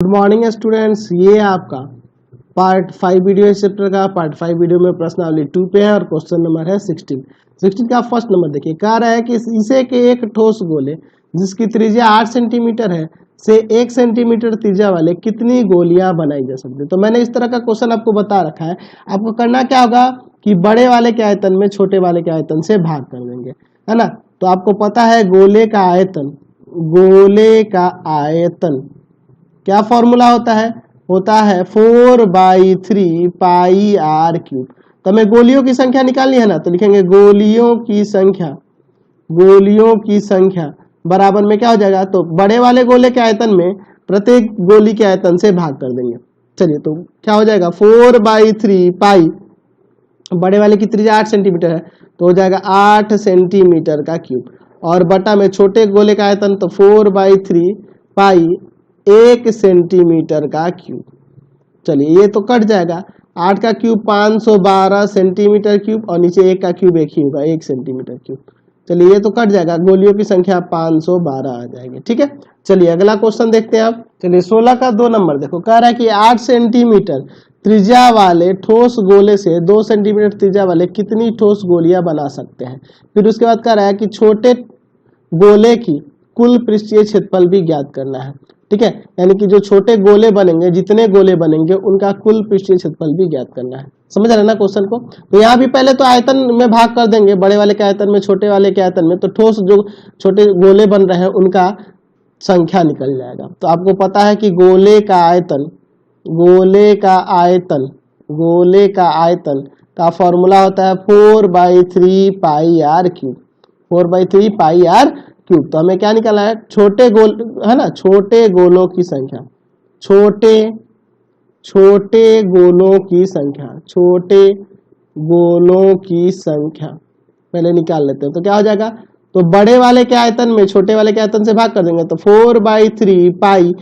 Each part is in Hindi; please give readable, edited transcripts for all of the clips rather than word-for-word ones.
गुड मॉर्निंग स्टूडेंट्स, ये आपका पार्ट 5 वीडियो इस चैप्टर का। पार्ट 5 वीडियो में प्रश्नावली 2 पे है और क्वेश्चन नंबर है 16 का फर्स्ट नंबर देखिए। कह रहा है कि शीशे के एक ठोस गोले जिसकी त्रिज्या 8 सेंटीमीटर है से 1 सेंटीमीटर त्रिज्या वाले कितनी गोलियां बनाई जा सकती है। तो मैंने इस तरह का क्वेश्चन आपको बता रखा है। आपको करना क्या होगा कि बड़े वाले के आयतन में छोटे वाले के आयतन से भाग कर देंगे, है ना। तो आपको पता है गोले का आयतन क्या फॉर्मूला होता है 4/3 पाई आर क्यूब। तो हमें गोलियों की संख्या निकालनी है ना, तो लिखेंगे गोलियों की संख्या बराबर में क्या हो जाएगा, तो बड़े वाले गोले के आयतन में प्रत्येक गोली के आयतन से भाग कर देंगे। चलिए, तो क्या हो जाएगा 4/3 पाई, बड़े वाले की त्रिज्या 8 सेंटीमीटर है तो हो जाएगा 8 सेंटीमीटर का क्यूब, और बटा में छोटे गोले का आयतन तो 4/3 पाई 1 सेंटीमीटर का क्यूब। चलिए, ये तो कट जाएगा। 8 का क्यूब 512 सेंटीमीटर क्यूब और नीचे 1 का क्यूब एक ही होगा 1 सेंटीमीटर क्यूब। चलिए, ये तो कट जाएगा, गोलियों की संख्या 512 आ जाएगी। ठीक है, चलिए अगला क्वेश्चन देखते हैं आप। चलिए 16 का 2 नंबर देखो। कह रहा है कि 8 सेंटीमीटर त्रिज्या वाले ठोस गोले से 2 सेंटीमीटर त्रिज्या वाले कितनी ठोस गोलियां बना सकते हैं। फिर उसके बाद कह रहा है कि छोटे गोले की कुल पृष्ठीय क्षेत्रफल भी ज्ञात करना है। ठीक है, यानी कि जो छोटे गोले बनेंगे, जितने गोले बनेंगे उनका कुल पृष्ठीय क्षेत्रफल भी ज्ञात करना है। समझ रहे ना क्वेश्चन को। तो यहाँ भी पहले तो आयतन में भाग कर देंगे, बड़े वाले के आयतन में छोटे वाले के आयतन में, तो ठोस जो छोटे गोले बन रहे हैं उनका संख्या निकल जाएगा। तो आपको पता है कि गोले का आयतन का फॉर्मूला होता है 4/3 pi r cube. 4/3 pi r cube. तो हमें क्या निकालना है, छोटे गोल है ना, छोटे गोलों की संख्या पहले निकाल लेते हैं। तो क्या हो जाएगा, तो बड़े वाले के आयतन में छोटे वाले के आयतन से भाग कर देंगे, तो 4/3 पाई,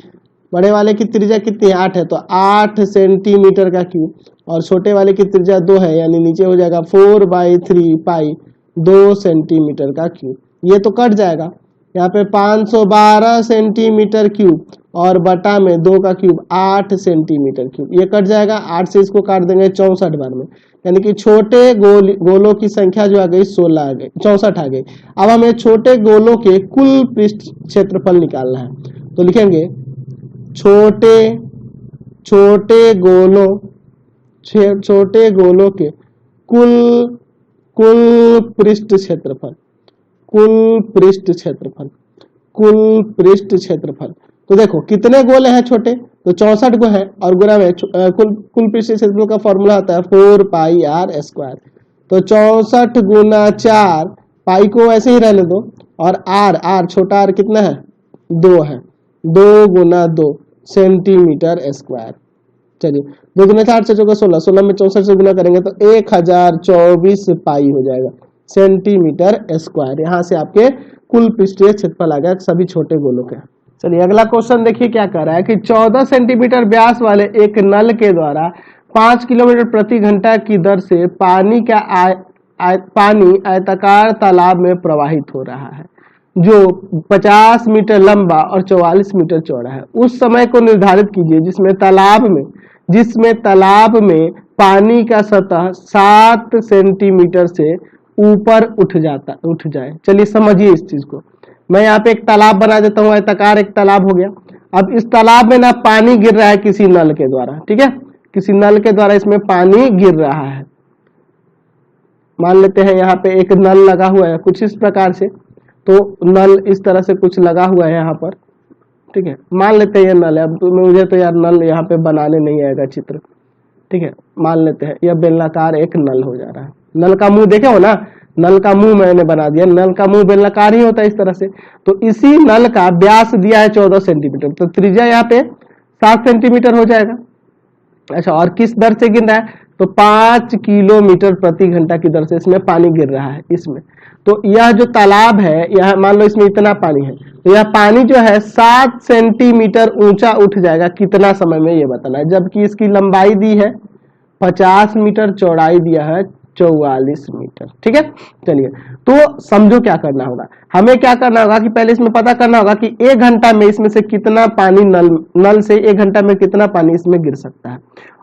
बड़े वाले की त्रिज्या कितनी है 8 है तो 8 सेंटीमीटर का क्यूब, और छोटे वाले की त्रिज्या 2 है यानी नीचे हो जाएगा 4/3 पाई 2 सेंटीमीटर का क्यूब। ये तो कट जाएगा, यहाँ पे 512 सेंटीमीटर क्यूब और बटा में 2 का क्यूब 8 सेंटीमीटर क्यूब। ये कट जाएगा, 8 से इसको काट देंगे 64 बार में, यानी कि छोटे गोलों की संख्या जो आ गई 16 आ गई, 64 आ गई। अब हमें छोटे गोलों के कुल पृष्ठ क्षेत्रफल निकालना है। तो लिखेंगे छोटे गोलों के कुल पृष्ठ क्षेत्रफल। तो देखो कितने गोले हैं छोटे, तो 64 गो है, और गुणा में कुल पृष्ठ क्षेत्रफल का फॉर्मूला होता है 4 पाई आर स्क्वायर। तो 64 गुना 4, पाई को ऐसे ही रहने दो, और आर छोटा आर कितना है 2 है, 2 गुना 2 सेंटीमीटर स्क्वायर। चलिए 2 गुना 4 से 16, 16 में 64 से गुना करेंगे तो 1024 पाई हो जाएगा सेंटीमीटर स्क्वायर। यहाँ से आपके कुल पृष्ठीय क्षेत्रफल आ गया सभी छोटे गोलों के। चलिए अगला क्वेश्चन देखिए क्या कह रहा है कि 14 सेंटीमीटर व्यास वाले एक नल के द्वारा 5 किलोमीटर प्रति घंटा की दर से पानी आयताकार तालाब में प्रवाहित हो रहा है जो 50 मीटर लंबा और 44 मीटर चौड़ा है। उस समय को निर्धारित कीजिए जिसमें तालाब में पानी का सतह 7 सेंटीमीटर से ऊपर उठ जाए। चलिए समझिए इस चीज को। मैं यहाँ पे एक तालाब बना देता हूँ, आयताकार एक तालाब हो गया। अब इस तालाब में ना पानी गिर रहा है किसी नल के द्वारा, ठीक है, किसी नल के द्वारा इसमें पानी गिर रहा है। मान लेते हैं यहाँ पे एक नल लगा हुआ है कुछ इस प्रकार से, तो नल इस तरह से कुछ लगा हुआ है यहाँ पर, ठीक है, मान लेते हैं ये नल है। अब तो मुझे तो यार नल यहाँ पे बनाने नहीं आएगा चित्र, ठीक है, मान लेते हैं यह बेलनाकार एक नल हो जा रहा है। नल का मुंह देखे हो ना, नल का मुंह मैंने बना दिया, नल का मुंह बेलनाकार ही होता है इस तरह से। तो इसी नल का व्यास दिया है 14 सेंटीमीटर, तो त्रिज्या यहाँ पे 7 सेंटीमीटर हो जाएगा। अच्छा, और किस दर से गिर रहा है, तो 5 किलोमीटर प्रति घंटा की दर से इसमें पानी गिर रहा है इसमें। तो यह जो तालाब है, यह मान लो इसमें इतना पानी है, तो यह पानी जो है 7 सेंटीमीटर ऊंचा उठ जाएगा कितना समय में, ये बताना है। जबकि इसकी लंबाई दी है 50 मीटर, चौड़ाई दिया है 44 मीटर। ठीक है, चलिए तो समझो क्या करना होगा। हमें क्या करना होगा कि पहले इसमें पता करना होगा कि 1 घंटा में इसमें से कितना पानी नल से 1 घंटा में कितना पानी इसमें गिर सकता है।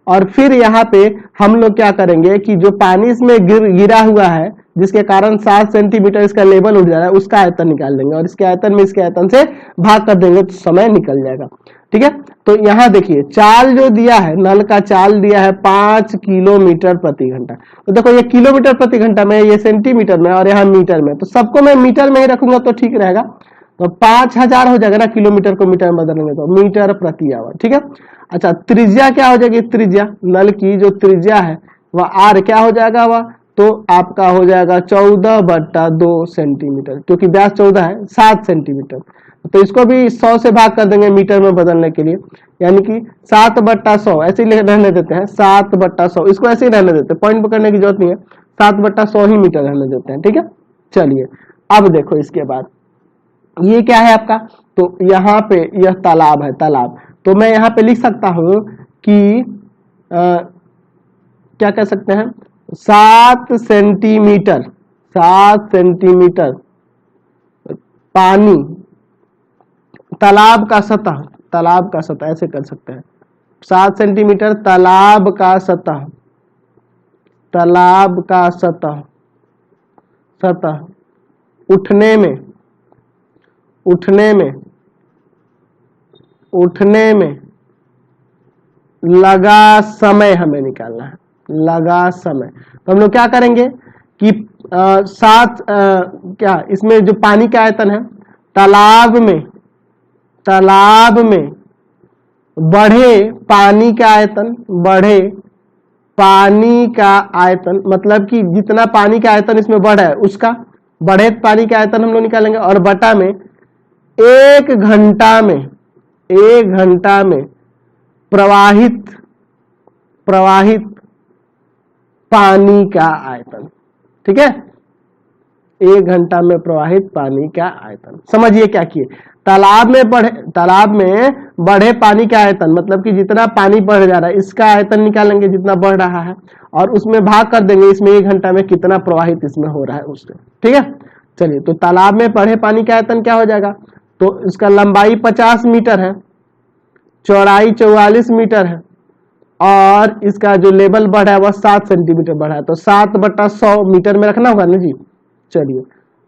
और फिर यहाँ पे हम लोग क्या करेंगे कि जो पानी इसमें गिरा हुआ है जिसके कारण 7 सेंटीमीटर इसका लेवल उठ जा रहा है उसका आयतन निकाल देंगे और इसके आयतन में इसके आयतन से भाग कर देंगे तो समय निकल जाएगा। ठीक है, तो यहाँ देखिए चाल जो दिया है, नल का चाल दिया है 5 किलोमीटर प्रति घंटा। तो देखो ये किलोमीटर प्रति घंटा में, ये सेंटीमीटर में और यहाँ मीटर में, तो सबको मैं मीटर में ही रखूंगा तो ठीक रहेगा। तो 5000 हो जाएगा ना, किलोमीटर को मीटर में बदलेंगे तो मीटर प्रति आवर। ठीक है, अच्छा त्रिज्या क्या हो जाएगी, त्रिज्या नल की जो त्रिज्या है वह आर क्या हो जाएगा, वह तो आपका हो जाएगा 14/2 सेंटीमीटर, क्योंकि व्यास 14 है, 7 सेंटीमीटर। तो इसको भी 100 से भाग कर देंगे मीटर में बदलने के लिए, यानी कि 7/100 ऐसे ही रहने देते हैं, 7/100 इसको ऐसे ही रहने देते हैं, पॉइंट पकड़ने की जरूरत नहीं है, 7/100 ही मीटर रहने देते हैं। ठीक है, चलिए अब देखो इसके बाद ये क्या है आपका, तो यहाँ पे यह तालाब है, तालाब। तो मैं यहाँ पे लिख सकता हूं कि क्या कह सकते हैं, 7 सेंटीमीटर, 7 सेंटीमीटर पानी, तालाब का सतह, तालाब का सतह ऐसे कर सकते हैं, 7 सेंटीमीटर तालाब का सतह, तालाब का सतह, सतह उठने में, उठने में, उठने में लगा समय हमें निकालना है, लगा समय। तो हम लोग क्या करेंगे कि 7 क्या इसमें जो पानी का आयतन है, तालाब में, तालाब में बढ़े पानी का आयतन, बढ़े पानी का आयतन, मतलब कि जितना पानी का आयतन इसमें बढ़ा है उसका बढ़े पानी का आयतन हम लोग निकालेंगे, और बटा में 1 घंटा में, 1 घंटा में प्रवाहित, प्रवाहित पानी का आयतन। ठीक है, 1 घंटा में प्रवाहित पानी का आयतन। समझिए क्या किए, तालाब में बढ़े, तालाब में बढ़े पानी का आयतन मतलब कि जितना पानी बढ़ जा रहा है इसका आयतन निकालेंगे जितना बढ़ रहा है, और उसमें भाग कर देंगे इसमें 1 घंटा में कितना प्रवाहित इसमें हो रहा है उससे। ठीक है, चलिए तो तालाब में बढ़े पानी का आयतन क्या हो जाएगा, तो इसका लंबाई 50 मीटर है, चौड़ाई 44 मीटर है, और इसका जो लेवल बढ़ा है वह 7 सेंटीमीटर बढ़ा है, तो 7/100 मीटर में रखना होगा ना जी। चलिए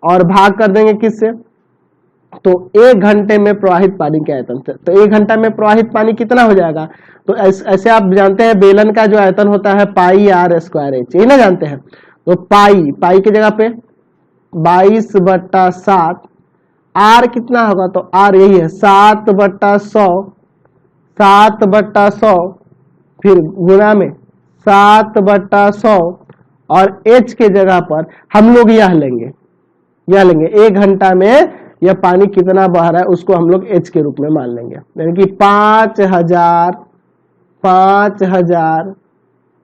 और भाग कर देंगे किससे, तो 1 घंटे में प्रवाहित पानी के आयतन से। तो 1 घंटा में प्रवाहित पानी कितना हो जाएगा, तो ऐसे आप जानते हैं बेलन का जो आयतन होता है पाई r स्क्वायर h, यही ना जानते हैं। तो पाई, पाई की जगह पे 22/7, r कितना होगा, तो r यही है 7/100, 7/100 फिर गुणा में 7/100, और h के जगह पर हम लोग यह लेंगे, यह लेंगे 1 घंटा में यह पानी कितना बह रहा है उसको हम लोग h के रूप में मान लेंगे, यानी कि 5000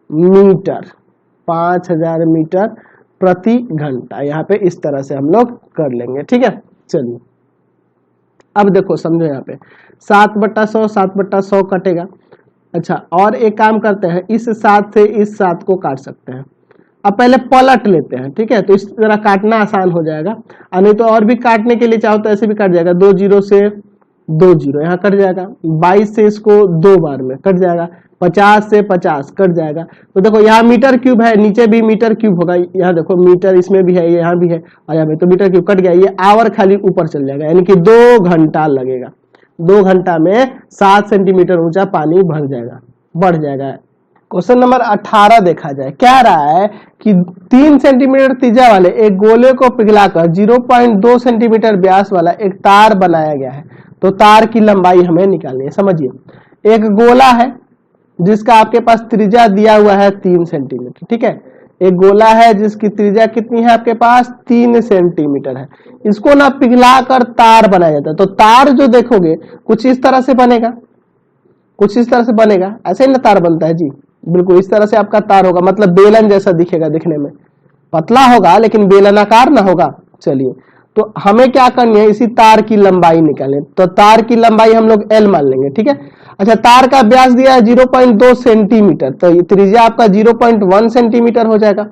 मीटर, 5000 मीटर प्रति घंटा। यहाँ पे इस तरह से हम लोग कर लेंगे। ठीक है, चलिए अब देखो समझो, यहाँ पे 7/100, 7/100 कटेगा। अच्छा और एक काम करते हैं, इस 7 से इस 7 को काट सकते हैं। अब पहले पलट लेते हैं, ठीक है, तो इस तरह काटना आसान हो जाएगा, नहीं तो और भी काटने के लिए चाहो तो ऐसे भी कट जाएगा, 2 0 से 2 0 यहाँ कट जाएगा, 22 से इसको 2 बार में कट जाएगा, 50 से 50 कट जाएगा। तो देखो यहाँ मीटर क्यूब है, नीचे भी मीटर क्यूब होगा, यहाँ देखो मीटर इसमें भी है, यहाँ भी है, और यहाँ पे तो मीटर क्यूब कट गया, ये आवर खाली ऊपर चल जाएगा, यानी कि 2 घंटा लगेगा। 2 घंटा में 7 सेंटीमीटर ऊंचा पानी भर जाएगा, बढ़ जाएगा। क्वेश्चन नंबर 18 देखा जाए, क्या रहा है कि 3 सेंटीमीटर त्रिज्या वाले एक गोले को पिघलाकर 0.2 सेंटीमीटर व्यास वाला एक तार बनाया गया है। तो तार की लंबाई हमें निकालनी है। समझिए, एक गोला है जिसका आपके पास त्रिज्या दिया हुआ है 3 सेंटीमीटर, ठीक है, एक गोला है जिसकी त्रिज्या कितनी है आपके पास, 3 सेंटीमीटर है। इसको ना पिघला कर तार बनाया जाता है। तो तार जो देखोगे कुछ इस तरह से बनेगा, कुछ इस तरह से बनेगा, ऐसे ही ना तार बनता है जी, बिल्कुल इस तरह से आपका तार होगा, मतलब बेलन जैसा दिखेगा, दिखने में पतला होगा लेकिन बेलनाकार ना होगा। चलिए तो हमें क्या करनी है, इसी तार की लंबाई निकालनी है। तो तार की लंबाई हम लोग L मान लेंगे, ठीक है। अच्छा तार का व्यास दिया है 0.2 सेंटीमीटर, तो ये त्रिज्या आपका 0.1 सेंटीमीटर हो जाएगा।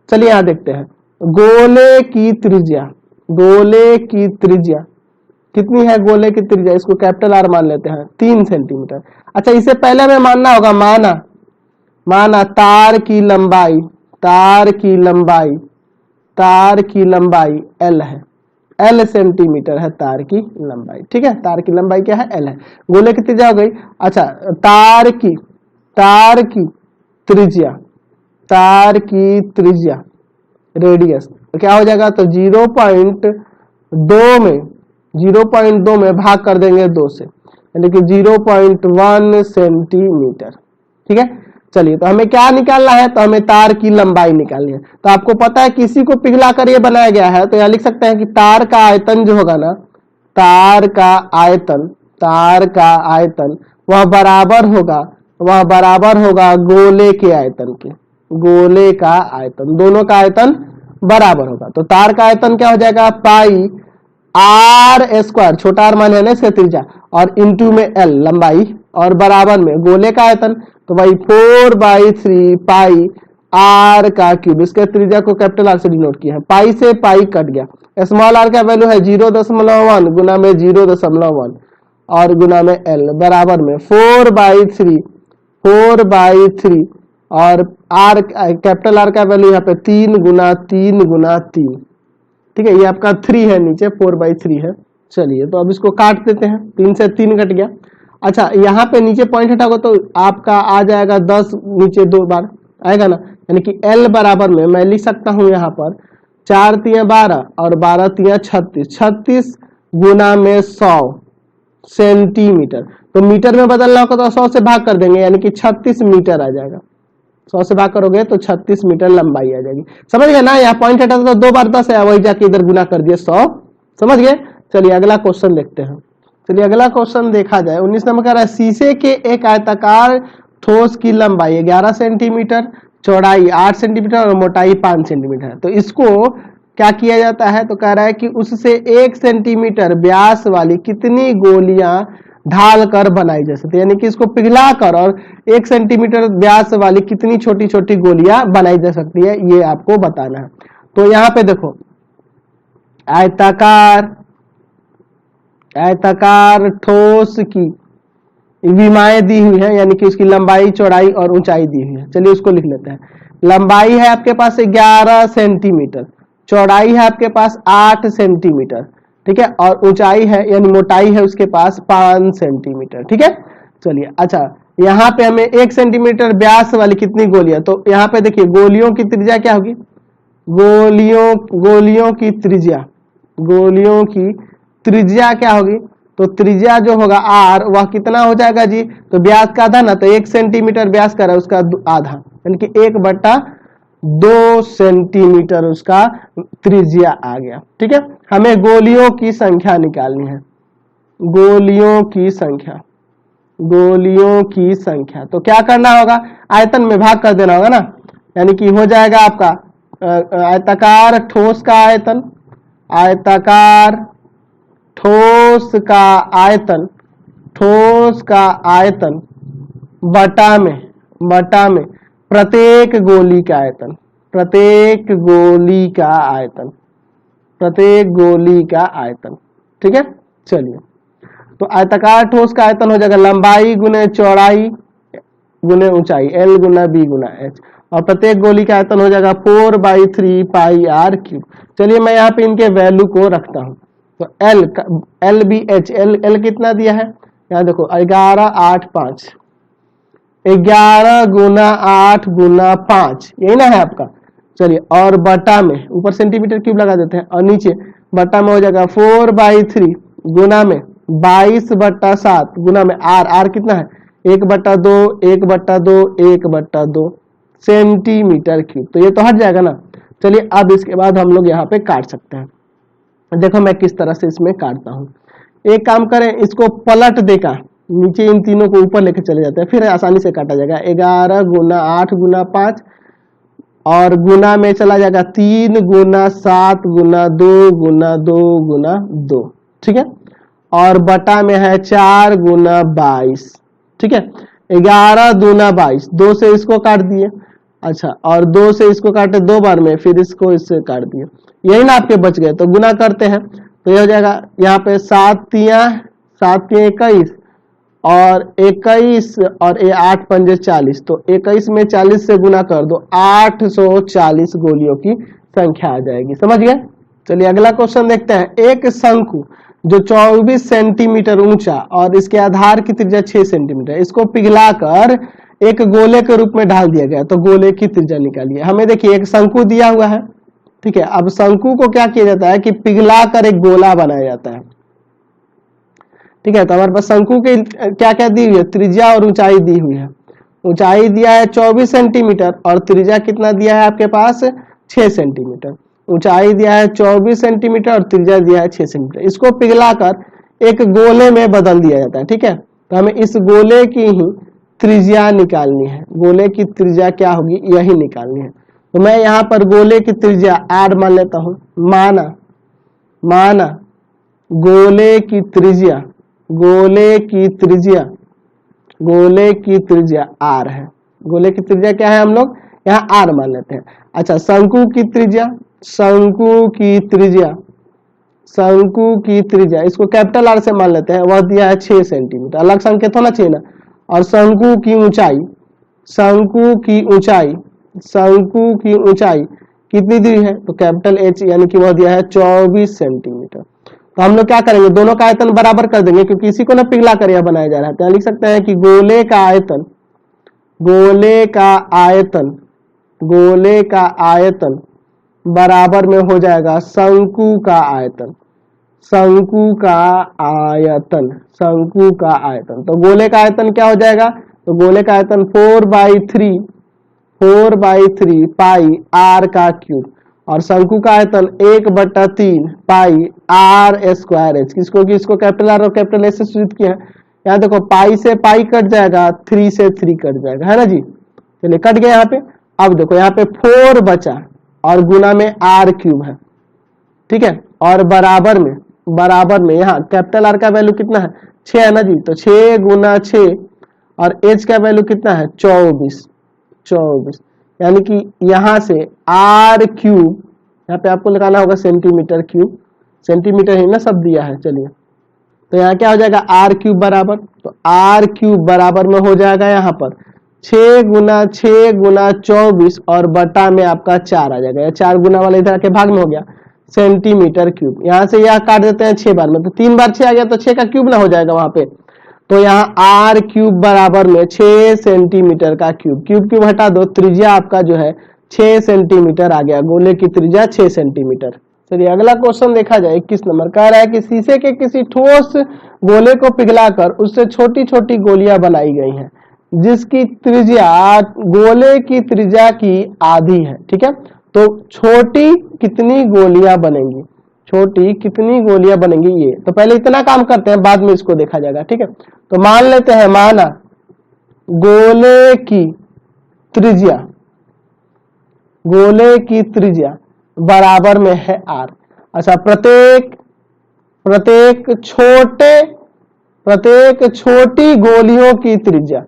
चलिए यहाँ देखते हैं, गोले की त्रिज्या, गोले की त्रिज्या कितनी है? गोले की त्रिज्या, इसको कैपिटल आर मान लेते हैं, 3 सेंटीमीटर। अच्छा, इससे पहले हमें मानना होगा, माना तार की लंबाई, तार की लंबाई, तार की लंबाई L है, L सेंटीमीटर है तार की लंबाई। ठीक है, तार की लंबाई क्या है? L है। गोले की त्रिज्या हो गई। अच्छा, तार की त्रिज्या, तार की त्रिज्या रेडियस तो क्या हो जाएगा? तो 0.2 में भाग कर देंगे 2 से, यानी कि 0.1 सेंटीमीटर। ठीक है, चलिए तो हमें क्या निकालना है? तो हमें तार की लंबाई निकालनी है। तो आपको पता है किसी को पिघला कर ये बनाया गया है, तो यहाँ लिख सकते हैं कि तार का आयतन जो होगा ना, तार का आयतन वह बराबर होगा गोले के आयतन के, गोले का आयतन, दोनों का आयतन बराबर होगा। तो तार का आयतन क्या हो जाएगा? पाई आर स्क्वायर, छोटा आर मान है ना इसका त्रिज्या, और इंटू में L लंबाई, और बराबर में गोले का आयतन, तो भाई 4/3 पाई आर का क्यूब। इसके त्रिज्या को कैपिटल आर से डिनोट किया है, पाई से पाई कट गया, स्मॉल आर का वैल्यू है 0.1 गुना में 0.1 और गुना में L बराबर में 4/3 और आर कैपिटल आर का वैल्यू यहाँ पे 3 गुना 3। ठीक है, ये आपका 3 है, नीचे 4/3 है। चलिए तो अब इसको काट देते हैं, 3 से 3 कट गया। अच्छा, यहाँ पे नीचे पॉइंट हटाओगे तो आपका आ जाएगा 10, नीचे 2 बार आएगा ना, यानी कि L बराबर में मैं लिख सकता हूँ यहाँ पर 4 तिया 12 और 12 तिया 36 गुना में 100 सेंटीमीटर। तो मीटर में बदलना होगा तो 100 से भाग कर देंगे, यानी कि 36 मीटर आ जाएगा। 100 से भाग करोगे तो 36 मीटर लंबाई आ जाएगी। समझ गए ना? यहाँ पॉइंट हटा तो 2 बार 10 है, वही जाके इधर गुना कर दिए 100। समझ गए? चलिए अगला क्वेश्चन देखते हैं। चलिए अगला क्वेश्चन देखा जाए। 19 नंबर कह रहा है, शीशे के एक आयताकार ठोस की लंबाई 11 सेंटीमीटर, चौड़ाई 8 सेंटीमीटर और मोटाई 5 सेंटीमीटर है। तो इसको क्या किया जाता है? तो कह रहा है कि उससे 1 सेंटीमीटर व्यास वाली कितनी गोलियां ढाल कर बनाई जा सकती है, यानी कि इसको पिघला कर और 1 सेंटीमीटर व्यास वाली कितनी छोटी छोटी गोलियां बनाई जा सकती है, ये आपको बताना है। तो यहाँ पे देखो, आयताकार ठोस की विमाएं दी हुई है, यानी कि उसकी लंबाई, चौड़ाई और ऊंचाई दी हुई है। चलिए उसको लिख लेते हैं। लंबाई है आपके पास 11 सेंटीमीटर, चौड़ाई है आपके पास 8 सेंटीमीटर, ठीक है, और ऊंचाई है यानी मोटाई है उसके पास 5 सेंटीमीटर। ठीक है, चलिए अच्छा, यहाँ पे हमें 1 सेंटीमीटर व्यास वाली कितनी गोलियां, तो यहाँ पे देखिए गोलियों की त्रिज्या क्या होगी? गोलियों की त्रिज्या क्या होगी? तो त्रिज्या जो होगा आर, वह कितना हो जाएगा जी? तो व्यास का आधा ना, तो 1 सेंटीमीटर व्यास का रहा उसका आधा, यानी कि 1/2 सेंटीमीटर उसका त्रिज्या आ गया। ठीक है, हमें गोलियों की संख्या निकालनी है, गोलियों की संख्या। तो क्या करना होगा? आयतन में भाग कर देना होगा ना, यानी कि हो जाएगा आपका आयताकार ठोस का आयतन, आयताकार ठोस का आयतन बटा में प्रत्येक गोली का आयतन, ठीक है। चलिए तो आयताकार ठोस का आयतन हो जाएगा लंबाई गुने चौड़ाई गुने ऊंचाई, L गुना B गुना H, और प्रत्येक गोली का आयतन हो जाएगा 4/3 पाई आर क्यूब। चलिए मैं यहाँ पे इनके वैल्यू को रखता हूँ। तो L B H, L कितना दिया है? यहाँ देखो 11 8 5, 11 गुना 8 गुना 5, यही ना है आपका। चलिए और बटा में, ऊपर सेंटीमीटर क्यूब लगा देते हैं, और नीचे बटा में हो जाएगा 4/3 गुना में 22/7 गुना में आर कितना है? 1/2 सेंटीमीटर क्यूब। तो ये तो हट जाएगा ना। चलिए अब इसके बाद हम लोग यहाँ पे काट सकते हैं। देखो मैं किस तरह से इसमें काटता हूँ। एक काम करें, इसको पलट देकर नीचे इन तीनों को ऊपर लेके चले जाते हैं, फिर आसानी से काटा जाएगा। 11 गुना 8 गुना 5 और गुना में चला जाएगा 3 गुना 7 गुना 2 गुना 2 गुना 2, ठीक है, और बटा में है 4 गुना 22, ठीक है। 11 दूना 22, 2 से इसको काट दिए, अच्छा, और 2 से इसको काटे 2 बार में, फिर इसको इससे काट दिए, यही ना आपके बच गए। तो गुना करते हैं तो ये हो जाएगा यहाँ पे 7 तिया 21 और 21 और ये 8 पंजे 40, तो 21 में 40 से गुना कर दो, 840 गोलियों की संख्या आ जाएगी। समझ गए? चलिए अगला क्वेश्चन देखते हैं। एक शंकु जो 24 सेंटीमीटर ऊंचा और इसके आधार की त्रिज्या 6 सेंटीमीटर, इसको पिघलाकर एक गोले के रूप में ढाल दिया गया, तो गोले की त्रिज्या निकालिए। हमें देखिए एक शंकु दिया हुआ है, ठीक है। अब शंकु को क्या किया जाता है कि पिघलाकर एक गोला बनाया जाता है, ठीक है। तो हमारे पास शंकु की क्या क्या दी हुई है, त्रिज्या और ऊंचाई दी हुई है। ऊंचाई दिया है 24 सेंटीमीटर और त्रिज्या कितना दिया है आपके पास 6 सेंटीमीटर। ऊंचाई दिया है 24 सेंटीमीटर और त्रिज्या दिया है 6 सेंटीमीटर। इसको पिघलाकर एक गोले में बदल दिया जाता है, ठीक है। तो हमें इस गोले की ही त्रिज्या निकालनी है। गोले की त्रिज्या क्या होगी, यही निकालनी है। तो मैं यहाँ पर गोले की त्रिज्या r मान लेता हूं। माना गोले की त्रिज्या r है। गोले की त्रिज्या क्या है, हम लोग यहाँ r मान लेते हैं। अच्छा, शंकु की त्रिज्या इसको कैपिटल R से मान लेते हैं, वह दिया है 6 सेंटीमीटर। अलग संकेत होना चाहिए ना। और शंकु की ऊंचाई कितनी दी है, तो कैपिटल H यानी कि वह दिया है 24 सेंटीमीटर। तो हम लोग क्या करेंगे, दोनों का आयतन बराबर कर देंगे, क्योंकि इसी को ना पिघला कर यह बनाया जा रहा है। तो लिख सकते हैं कि गोले का आयतन बराबर में हो जाएगा शंकु का आयतन। तो गोले का आयतन क्या हो जाएगा, तो गोले का आयतन 4/3 पाई r का क्यूब, और शंकु का आयतन 1/3 पाई r स्क्वायर h। किसको कैपिटल R और कैपिटल S से सूचित किया है। यहाँ देखो पाई से पाई कट जाएगा, 3 से 3 कट जाएगा, है ना जी। चलिए कट गया यहाँ पे। अब देखो यहाँ पे 4 बचा और गुना में r क्यूब है, ठीक है। और बराबर में यहाँ कैपिटल R का वैल्यू कितना है, 6 है ना जी। तो 6 गुना 6 और h का वैल्यू कितना है 24, यानी कि यहाँ से r क्यूब, यहाँ पे आपको लगाना होगा सेंटीमीटर क्यूब, सेंटीमीटर ही ना सब दिया है। चलिए तो यहाँ क्या हो जाएगा r क्यूब बराबर, तो r क्यूब बराबर में हो जाएगा यहाँ पर 6 गुना 24 और बटा में आपका 4 आ जाएगा। 4 गुना वाला इधर के भाग में हो गया सेंटीमीटर क्यूब। यहाँ से यह काट देते हैं 6 बार में, तो 3 बार 6 आ गया, तो 6 का क्यूब ना हो जाएगा वहां पे। तो यहाँ r क्यूब बराबर में 6 सेंटीमीटर का क्यूब हटा दो, त्रिज्या आपका जो है 6 सेंटीमीटर आ गया। गोले की त्रिज्या 6 सेंटीमीटर। चलिए अगला क्वेश्चन देखा जाए। 21 नंबर कह रहा है कि शीशे के किसी ठोस गोले को पिघलाकर उससे छोटी छोटी गोलियां बनाई गई हैं, जिसकी त्रिज्या गोले की त्रिज्या की आधी है, ठीक है। तो छोटी कितनी गोलियां बनेंगी ये, तो पहले इतना काम करते हैं, बाद में इसको देखा जाएगा, ठीक है। तो मान लेते हैं, माना गोले की त्रिज्या बराबर में है r। अच्छा, प्रत्येक छोटी गोलियों की त्रिज्या,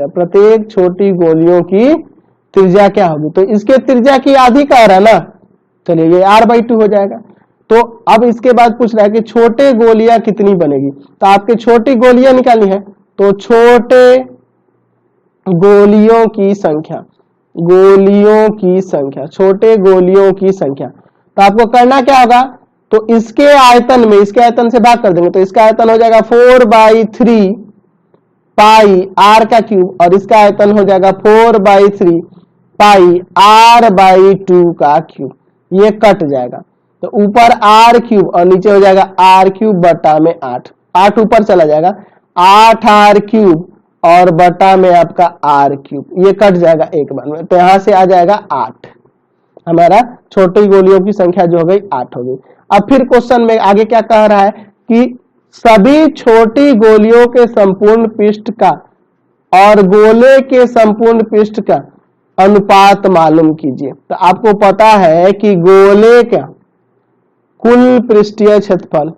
प्रत्येक छोटी गोलियों की त्रिज्या क्या होगी, तो इसके त्रिज्या की आधी का रहा ना। चलिए ये r/2 हो जाएगा। तो अब इसके बाद पूछ रहा है कि छोटे गोलियां कितनी बनेगी, तो आपके छोटी गोलियां निकालनी है, तो छोटे गोलियों की संख्या, छोटे गोलियों की संख्या। तो आपको करना क्या होगा, तो इसके आयतन से भाग कर देंगे, तो इसका आयतन हो जाएगा 4/3 पाई r का क्यूब, और इसका आयतन हो जाएगा 4/3 पाई r/2 का क्यूब। ये कट जाएगा, तो ऊपर r क्यूब और नीचे हो जाएगा r क्यूब बटा में 8 ऊपर चला जाएगा, 8r क्यूब और बटा में आपका r क्यूब, ये कट जाएगा एक बार में। तो यहां से आ जाएगा 8, हमारा छोटी गोलियों की संख्या जो हो गई 8 हो गई। अब फिर क्वेश्चन में आगे क्या कह रहा है कि सभी छोटी गोलियों के संपूर्ण पृष्ठ का और गोले के संपूर्ण पृष्ठ का अनुपात मालूम कीजिए। तो आपको पता है कि गोले का कुल पृष्ठीय क्षेत्रफल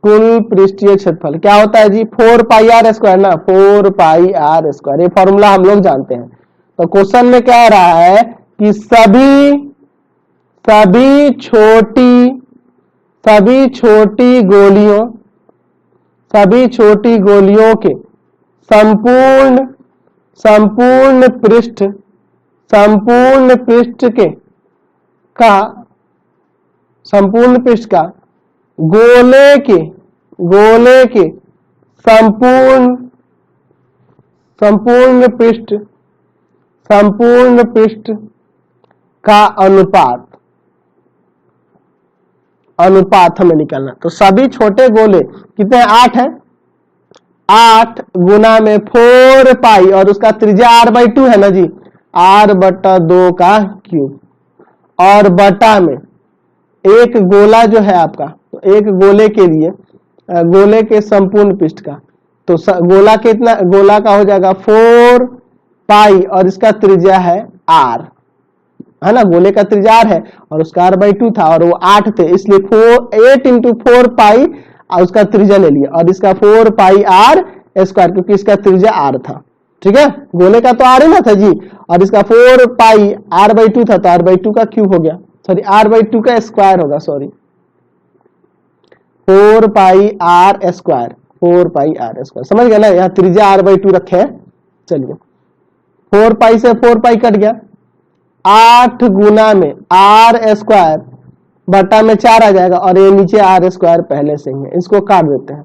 कुल पृष्ठीय क्षेत्रफल क्या होता है जी, 4 पाई आर स्क्वायर ना, 4 पाई आर स्क्वायर, ये फॉर्मूला हम लोग जानते हैं। तो क्वेश्चन में क्या आ रहा है कि सभी छोटी गोलियों के संपूर्ण पृष्ठ का गोले के संपूर्ण पृष्ठ का अनुपात हमें निकालना। तो सभी छोटे गोले कितने हैं, 8 है, 8 गुना में 4 पाई और उसका त्रिज्या r/2 है ना जी, r/2 का क्यूब, और बटा में एक गोला जो है आपका, तो एक गोले के लिए गोले के संपूर्ण पृष्ठ का, तो गोला का हो जाएगा 4 पाई और इसका त्रिज्या है r, है ना, गोले का त्रिज्या r है और उसका r/2 था और वो 8 थे, इसलिए 8 × 4 पाई और उसका त्रिज्या ले लिया और इसका 4 पाई r स्क्वायर, क्योंकि इसका त्रिज्या r था। ठीक है, गोले का तो r ही ना था जी, और इसका 4 पाई r/2 था, तो r/2 का क्यूब हो गया, सॉरी r/2 का स्क्वायर होगा, सॉरी 4 पाई r स्क्वायर, 4 पाई r स्क्वायर, समझ गया ना, यहाँ त्रिज्या r/2 रखे हैं। चलिए 4 पाई से 4 पाई कट गया, 8 गुना में r स्क्वायर बटा में 4 आ जाएगा और ये नीचे r स्क्वायर पहले से ही है, इसको काट देते हैं,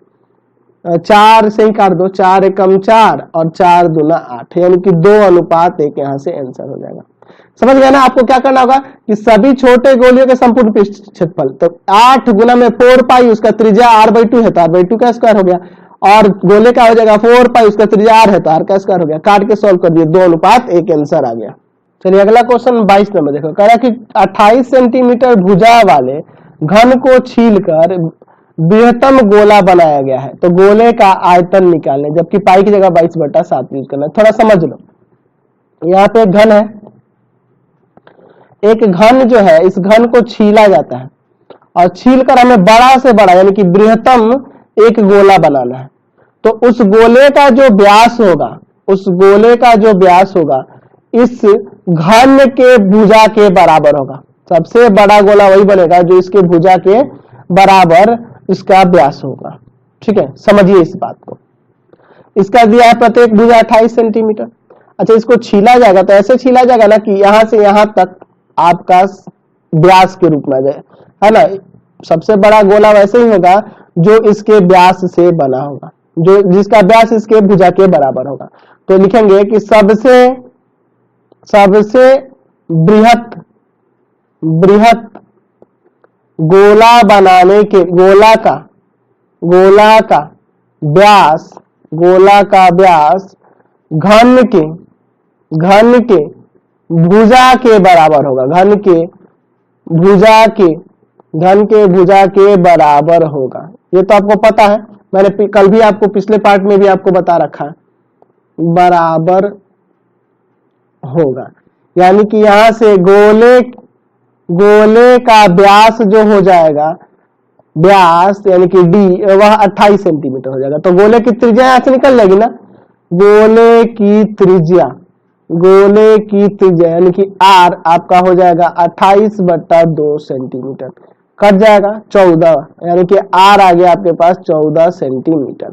4 से ही काट दो, 4 एकम 4 और 4 दूना 8, यानी कि 2:1 यहाँ से आंसर हो जाएगा। समझ गया ना, आपको क्या करना होगा कि सभी छोटे गोलियों के संपूर्ण पृष्ठ क्षेत्रफल, तो 8 गुना में 4 पाई, उसका त्रिज्या r/2 है तो r/2 का स्क्वायर हो गया, और गोले का हो जाएगा 4 पाई, उसका त्रिज्या r है तो r का स्क्वायर हो गया, काट के सॉल्व कर दिए, 2:1 आंसर आ गया। चलिए अगला क्वेश्चन 22 नंबर देखो, कह रहा कि 28 सेंटीमीटर भुजा वाले घन को छीलकर बृहत्तम गोला बनाया गया है, तो गोले का आयतन निकालने, जबकि पाई की जगह 22/7 यूज करना है। थोड़ा समझ लो, यहाँ पे एक घन है, एक घन जो है, इस घन को छीला जाता है और छीलकर हमें बड़ा से बड़ा यानी कि बृहत्तम एक गोला बनाना है। तो उस गोले का जो व्यास होगा इस घन के भुजा के बराबर होगा। सबसे बड़ा गोला वही बनेगा जो इसके भुजा के बराबर इसका व्यास होगा। ठीक है, समझिए इस बात को। इसका दिया है प्रत्येक भुजा 28 सेंटीमीटर। अच्छा, इसको छीला जाएगा तो ऐसे छीला जाएगा ना कि यहां से यहां तक आपका व्यास के रूप में आ जाए, है ना। सबसे बड़ा गोला वैसे ही होगा जो इसके व्यास से बना होगा, जो जिसका व्यास इसके भुजा के बराबर होगा। तो लिखेंगे कि सबसे बृहत गोला बनाने के गोला का व्यास घन के भुजा के बराबर होगा, घन के भुजा के बराबर होगा। ये तो आपको पता है, मैंने कल भी आपको पिछले पार्ट में भी आपको बता रखा है, बराबर होगा। यानी कि यहां से गोले का व्यास जो हो जाएगा, व्यास यानी कि d, वह 28 सेंटीमीटर हो जाएगा। तो गोले की त्रिज्या यहां से निकल जाएगी ना, गोले की त्रिज्या यानी कि r आपका हो जाएगा 28/2 सेंटीमीटर, कट जाएगा 14, यानी कि r आ गया आपके पास 14 सेंटीमीटर।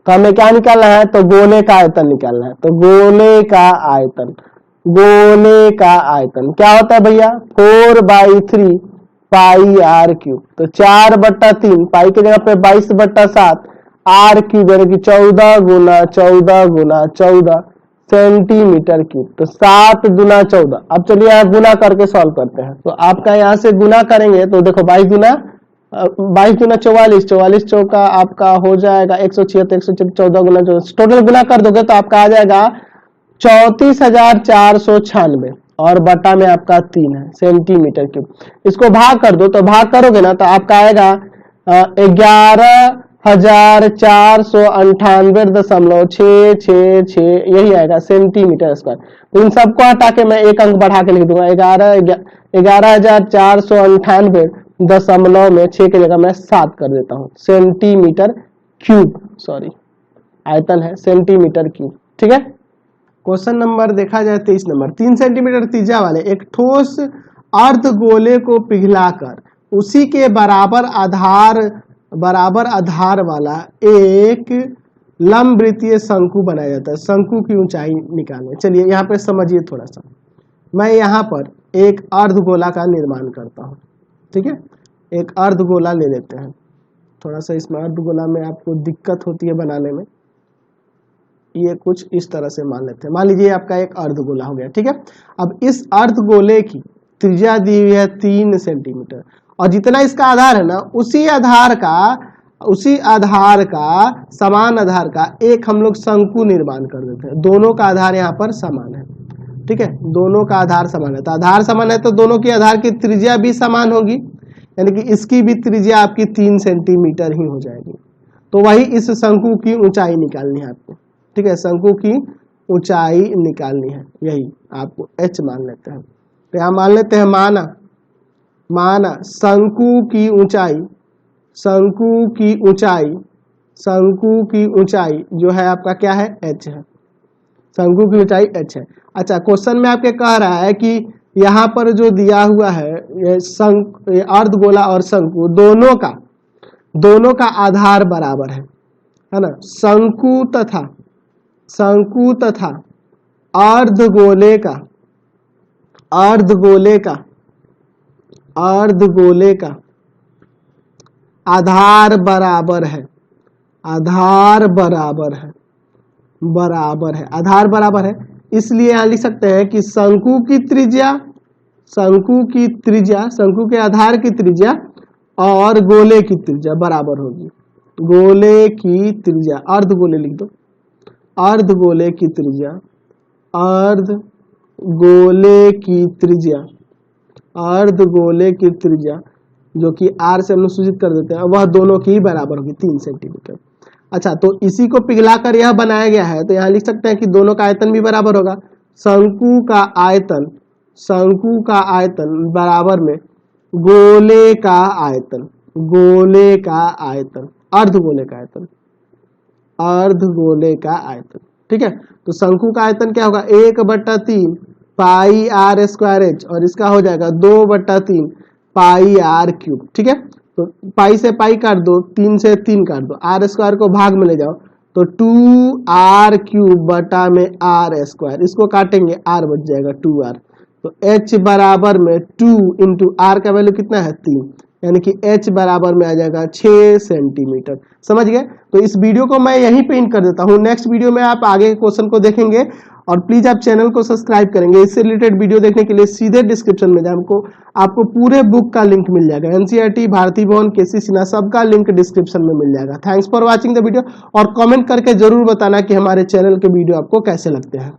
तो हमें क्या निकालना है, तो गोले का आयतन निकालना है। तो गोले का आयतन क्या होता है भैया, 4/3 पाई r क्यूब। तो 4/3 पाई की जगह पे 22/7 r क्यूब, यानी कि 14 गुना 14 सेंटीमीटर क्यूब। तो 7 दूना 14। अब चलिए यहाँ गुना करके सॉल्व करते हैं। तो आपका यहाँ से गुना करेंगे तो देखो 22 दूना 44 चौका आपका हो जाएगा 176, 14 गुना 14, टोटल गुना कर दोगे तो आपका आ जाएगा 34,496 और बटा में आपका 3 है सेंटीमीटर क्यूब। इसको भाग कर दो, तो भाग करोगे ना तो आपका आएगा 11,498.666, यही आएगा सेंटीमीटर स्क्वायर। तो इन सबको हटा के मैं एक अंक बढ़ा के लिख दूंगा, 11,498 दशमलव में 6 की जगह मैं 7 कर देता हूँ, सेंटीमीटर क्यूब, सॉरी आयतन है सेंटीमीटर क्यूब। ठीक है। क्वेश्चन नंबर देखा जाए 23 नंबर, 3 सेंटीमीटर त्रिज्या वाले एक ठोस अर्धगोले को पिघलाकर उसी के बराबर आधार वाला एक लंबवृत्तीय शंकु बनाया जाता है। शंकु की ऊंचाई निकालें। चलिए यहाँ पे समझिए थोड़ा सा, मैं यहाँ पर एक अर्धगोला का निर्माण करता हूँ। ठीक है, एक अर्धगोला ले लेते हैं। थोड़ा सा इसमें अर्धगोला में आपको दिक्कत होती है बनाने में, ये कुछ इस तरह से मान लेते हैं। मान लीजिए आपका एक अर्धगोला हो गया। ठीक है, अब इस अर्धगोले की त्रिज्या दी हुई है 3 सेंटीमीटर और जितना इसका आधार है ना, उसी आधार का समान आधार का एक हम लोग शंकु निर्माण कर देते हैं। दोनों का आधार यहाँ पर समान है। ठीक है, दोनों का आधार समान है, तो आधार समान है तो दोनों की आधार की त्रिज्या भी समान होगी, यानी कि इसकी भी त्रिज्या आपकी 3 सेंटीमीटर ही हो जाएगी। तो वही इस शंकु की ऊंचाई निकालनी है आपको। ठीक है, शंकु की ऊंचाई निकालनी है, यही आपको h मान लेते हैं। तो यहाँ मान लेते हैं माना शंकु की ऊंचाई जो है आपका क्या है, h है। शंकु की ऊंचाई h है। अच्छा, क्वेश्चन में आपके कह रहा है कि यहाँ पर जो दिया हुआ है ये अर्धगोला और शंकु दोनों का आधार बराबर है ना। शंकु तथा अर्धगोले का आधार बराबर है। इसलिए यहाँ लिख सकते हैं कि शंकु के आधार की त्रिज्या और गोले की त्रिज्या बराबर होगी। गोले की त्रिज्या, अर्धगोले लिख दो, अर्धगोले की त्रिज्या जो कि r से हम लोग सूचित कर देते हैं, वह दोनों की बराबर होगी 3 सेंटीमीटर। अच्छा, तो इसी को पिघलाकर यह बनाया गया है, तो यहाँ लिख सकते हैं कि दोनों का आयतन भी बराबर होगा। शंकु का आयतन बराबर में गोले का आयतन, अर्धगोले का आयतन। ठीक है, तो शंकु का आयतन क्या होगा, 1/3 पाई r स्क्वायर h और इसका हो जाएगा 2/3 पाई r क्यूब। ठीक है, तो पाई से पाई काट दो, 3 से 3 काट दो, r स्क्वायर को भाग में ले जाओ तो 2r क्यूब बटा में r स्क्वायर, इसको काटेंगे r बच जाएगा 2r। तो h बराबर में 2 इंटू r का वैल्यू कितना है 3, यानी कि h बराबर में आ जाएगा 6 सेंटीमीटर। समझ गए? तो इस वीडियो को मैं यहीं पे एंड कर देता हूँ। नेक्स्ट वीडियो में आप आगे के क्वेश्चन को देखेंगे और प्लीज आप चैनल को सब्सक्राइब करेंगे। इससे रिलेटेड वीडियो देखने के लिए सीधे डिस्क्रिप्शन में जाए, आपको पूरे बुक का लिंक मिल जाएगा। एनसीईआरटी, भारती भवन, केसी सिन्हा, सबका लिंक डिस्क्रिप्शन में मिल जाएगा। Thanks for watching the video और कमेंट करके जरूर बताना कि हमारे चैनल के वीडियो आपको कैसे लगते हैं।